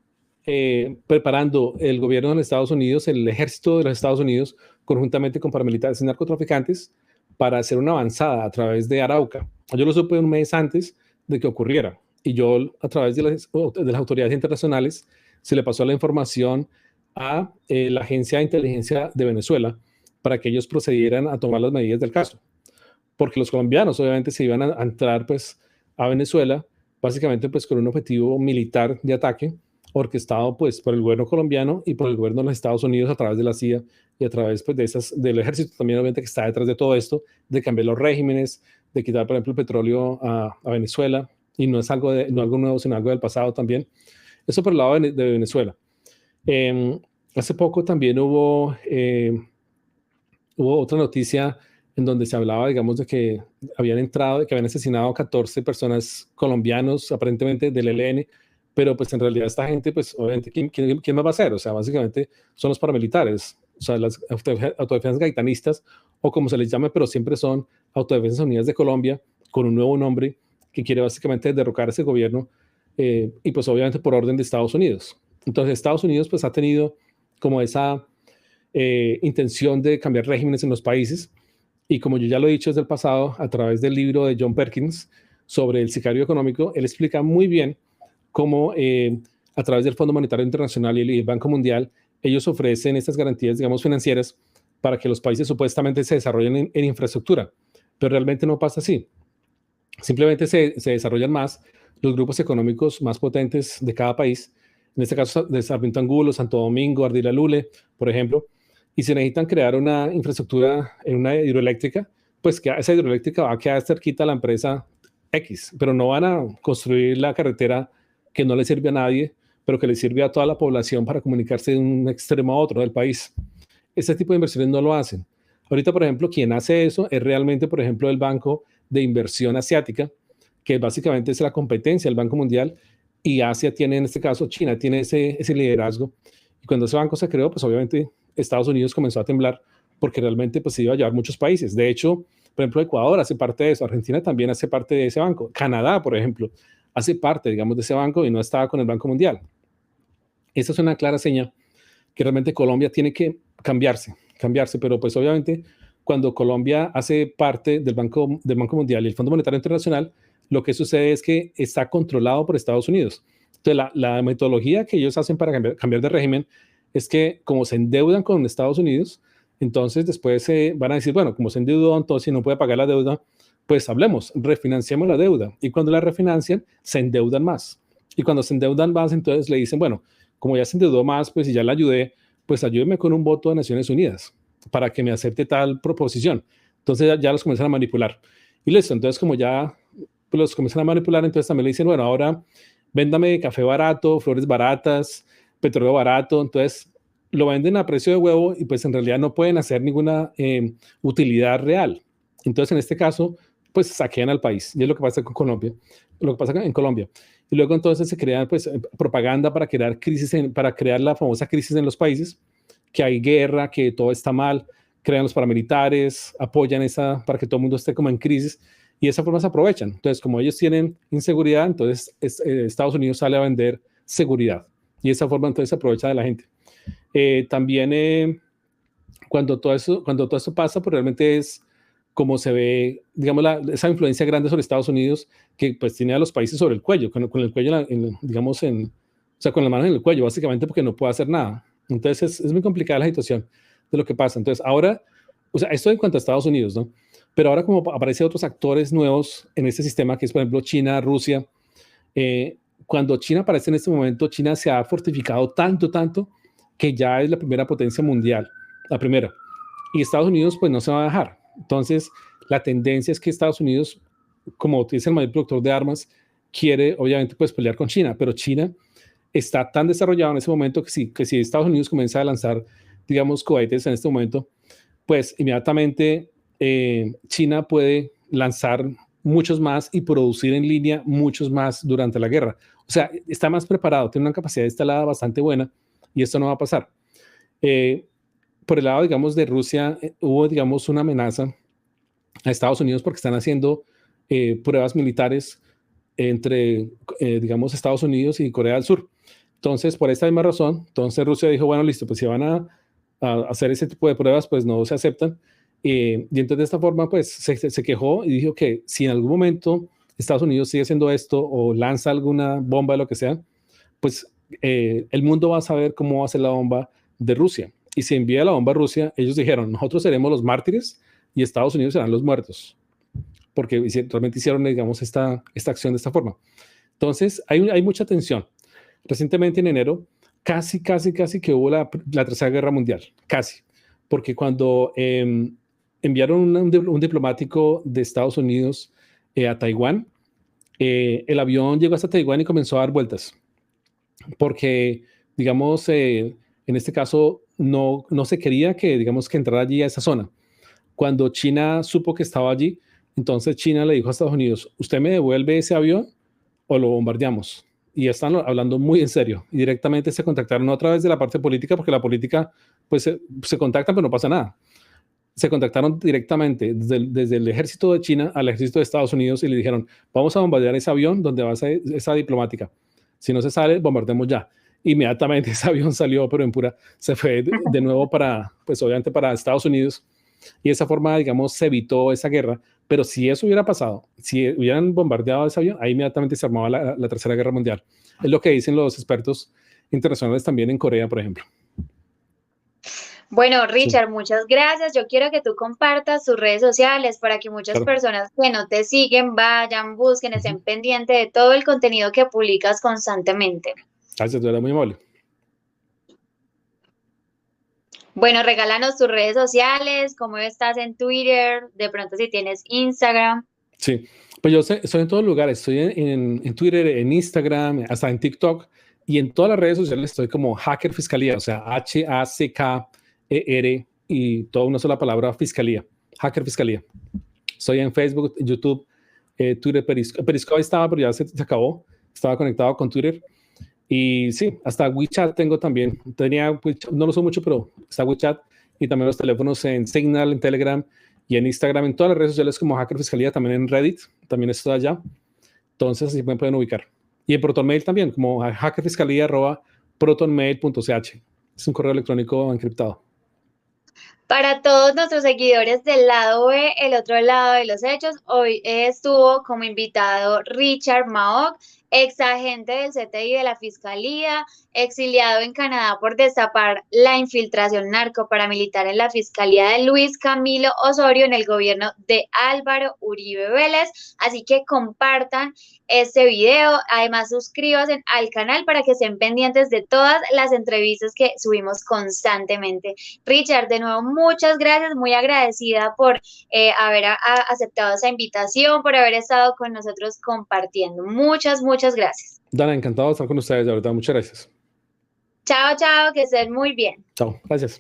preparando el gobierno de los Estados Unidos, el ejército de los Estados Unidos, conjuntamente con paramilitares y narcotraficantes, para hacer una avanzada a través de Arauca. Yo lo supe un mes antes de que ocurriera. Y yo, a través de las autoridades internacionales, se le pasó la información a la Agencia de Inteligencia de Venezuela para que ellos procedieran a tomar las medidas del caso. Porque los colombianos obviamente se iban a entrar pues a Venezuela básicamente pues con un objetivo militar de ataque orquestado pues por el gobierno colombiano y por el gobierno de los Estados Unidos a través de la CIA y a través pues del ejército también obviamente que está detrás de todo esto, de cambiar los regímenes, de quitar por ejemplo el petróleo a Venezuela y no es no algo nuevo sino algo del pasado también. Eso por el lado de Venezuela. Eh, Hace poco también hubo otra noticia en donde se hablaba, digamos, de que habían entrado, que habían asesinado a 14 personas colombianos, aparentemente del ELN, pero pues en realidad esta gente, pues obviamente, ¿quién más va a ser? O sea, básicamente son los paramilitares, o sea, las autodefensas gaitanistas, o como se les llame, pero siempre son Autodefensas Unidas de Colombia, con un nuevo nombre, que quiere básicamente derrocar ese gobierno, y pues obviamente por orden de Estados Unidos. Entonces Estados Unidos pues ha tenido como esa intención de cambiar regímenes en los países, y como yo ya lo he dicho desde el pasado, a través del libro de John Perkins sobre el sicario económico, él explica muy bien cómo a través del Fondo Monetario Internacional y el Banco Mundial, ellos ofrecen estas garantías, digamos, financieras para que los países supuestamente se desarrollen en infraestructura, pero realmente no pasa así. Simplemente se desarrollan más los grupos económicos más potentes de cada país, en este caso de Sarmiento Angulo, Santo Domingo, Ardila Lule, por ejemplo, y se necesitan crear una infraestructura en una hidroeléctrica, pues que esa hidroeléctrica va a quedar cerquita a la empresa X, pero no van a construir la carretera que no le sirve a nadie, pero que le sirve a toda la población para comunicarse de un extremo a otro del país. Este tipo de inversiones no lo hacen. Ahorita, por ejemplo, quien hace eso es realmente, por ejemplo, el Banco de Inversión Asiática, que básicamente es la competencia del Banco Mundial, y Asia tiene, en este caso, China tiene ese liderazgo. Y cuando ese banco se creó, pues obviamente Estados Unidos comenzó a temblar porque realmente pues, se iba a llevar muchos países. De hecho, por ejemplo, Ecuador hace parte de eso, Argentina también hace parte de ese banco, Canadá, por ejemplo, hace parte, digamos, de ese banco y no estaba con el Banco Mundial. Esa es una clara señal que realmente Colombia tiene que cambiarse, pero pues obviamente cuando Colombia hace parte del Banco Mundial y el Fondo Monetario Internacional, lo que sucede es que está controlado por Estados Unidos. Entonces, la metodología que ellos hacen para cambiar de régimen es que como se endeudan con Estados Unidos, entonces después van a decir, bueno, como se endeudó, entonces si no puede pagar la deuda, pues hablemos, refinanciemos la deuda. Y cuando la refinancian, se endeudan más. Y cuando se endeudan más, entonces le dicen, bueno, como ya se endeudó más, pues si ya la ayudé, pues ayúdeme con un voto de Naciones Unidas para que me acepte tal proposición. Entonces ya los comienzan a manipular. Y listo, entonces como ya pues, los comienzan a manipular, entonces también le dicen, bueno, ahora véndame café barato, flores baratas, petróleo barato. Entonces lo venden a precio de huevo y pues en realidad no pueden hacer ninguna utilidad real. Entonces en este caso, pues saquean al país. Y es lo que pasa con Colombia, lo que pasa en Colombia. Y luego entonces se crean pues propaganda para crear crisis, para crear la famosa crisis en los países, que hay guerra, que todo está mal, crean los paramilitares, apoyan esa para que todo el mundo esté como en crisis y de esa forma se aprovechan. Entonces, como ellos tienen inseguridad, entonces Estados Unidos sale a vender seguridad y de esa forma entonces se aprovecha de la gente. También cuando todo eso pasa, pues realmente es como se ve, digamos, esa influencia grande sobre Estados Unidos que pues tiene a los países sobre el cuello, con el cuello, digamos, o sea, con las manos en el cuello, básicamente porque no puede hacer nada. Entonces es muy complicada la situación de lo que pasa. Entonces ahora, o sea, esto en cuanto a Estados Unidos, ¿no? Pero ahora como aparecen otros actores nuevos en este sistema, que es por ejemplo China, Rusia, cuando China aparece en este momento, China se ha fortificado tanto, que ya es la primera potencia mundial, la primera. Y Estados Unidos pues no se va a dejar. Entonces la tendencia es que Estados Unidos, como es el mayor productor de armas, quiere obviamente pues pelear con China, pero China está tan desarrollado en ese momento que si Estados Unidos comienza a lanzar, digamos, cohetes en este momento, pues inmediatamente China puede lanzar muchos más y producir en línea muchos más durante la guerra. O sea, está más preparado, tiene una capacidad instalada bastante buena y esto no va a pasar. Por el lado, digamos, de Rusia, hubo, digamos, una amenaza a Estados Unidos porque están haciendo pruebas militares entre, digamos, Estados Unidos y Corea del Sur. Entonces, por esta misma razón, entonces Rusia dijo, bueno, listo, pues si van a hacer ese tipo de pruebas, pues no se aceptan. Y entonces de esta forma, pues se quejó y dijo que si en algún momento Estados Unidos sigue haciendo esto o lanza alguna bomba, lo que sea, pues el mundo va a saber cómo va a ser la bomba de Rusia. Y si envía la bomba a Rusia, ellos dijeron, nosotros seremos los mártires y Estados Unidos serán los muertos, porque realmente hicieron, digamos, esta acción de esta forma. Entonces, hay mucha tensión. Recientemente, en enero, casi que hubo la Tercera Guerra Mundial, casi, porque cuando enviaron un diplomático de Estados Unidos a Taiwán, el avión llegó hasta Taiwán y comenzó a dar vueltas, porque, digamos, en este caso, no se quería que, digamos, que entrara allí a esa zona. Cuando China supo que estaba allí, entonces China le dijo a Estados Unidos, ¿usted me devuelve ese avión o lo bombardeamos? Y están hablando muy en serio. Y directamente se contactaron otra vez de la parte política, porque la política, pues se contacta, pero no pasa nada. se contactaron directamente desde el ejército de China al ejército de Estados Unidos y le dijeron, vamos a bombardear ese avión donde va esa diplomática. Si no se sale, bombardemos ya. Inmediatamente ese avión salió, pero en pura, se fue de nuevo para, pues obviamente para Estados Unidos. Y de esa forma, digamos, se evitó esa guerra. Pero si eso hubiera pasado, si hubieran bombardeado ese avión, ahí inmediatamente se armaba la Tercera Guerra Mundial. Es lo que dicen los expertos internacionales también en Corea, por ejemplo. Bueno, Sí, Richard, muchas gracias. Yo quiero que tú compartas tus redes sociales para que muchas claro. personas que no te siguen vayan, busquen, Ujú. estén pendientes de todo el contenido que publicas constantemente. Gracias, tú eres muy amable. Bueno, regálanos tus redes sociales, cómo estás en Twitter, de pronto si tienes Instagram. Sí, pues yo estoy en todos lugares, estoy en Twitter, en Instagram, hasta en TikTok y en todas las redes sociales estoy como Hacker Fiscalía, o sea, Hacker y toda una sola palabra, Fiscalía, Hacker Fiscalía. Estoy en Facebook, YouTube, Twitter, Periscope estaba, pero ya se acabó, estaba conectado con Twitter y sí, hasta WeChat tengo también, tenía WeChat, no lo uso mucho, pero está WeChat y también los teléfonos en Signal, en Telegram y en Instagram, en todas las redes sociales como Hacker Fiscalía, también en Reddit, también estoy allá. Entonces, así me pueden ubicar. Y en ProtonMail también, como hackerfiscalía@protonmail.ch. Es un correo electrónico encriptado. Para todos nuestros seguidores del lado B, el otro lado de los hechos, hoy estuvo como invitado Richard Maok, ex agente del CTI de la Fiscalía, exiliado en Canadá por destapar la infiltración narcoparamilitar en la Fiscalía de Luis Camilo Osorio en el gobierno de Álvaro Uribe Vélez. Así que compartan este video. Además, suscríbanse al canal para que estén pendientes de todas las entrevistas que subimos constantemente. Richard, de nuevo, muchas gracias, muy agradecida por haber aceptado esa invitación, por haber estado con nosotros compartiendo. Muchas gracias. Dana, encantado de estar con ustedes, de verdad. Muchas gracias. Chao, chao, que estén muy bien. Chao. Gracias.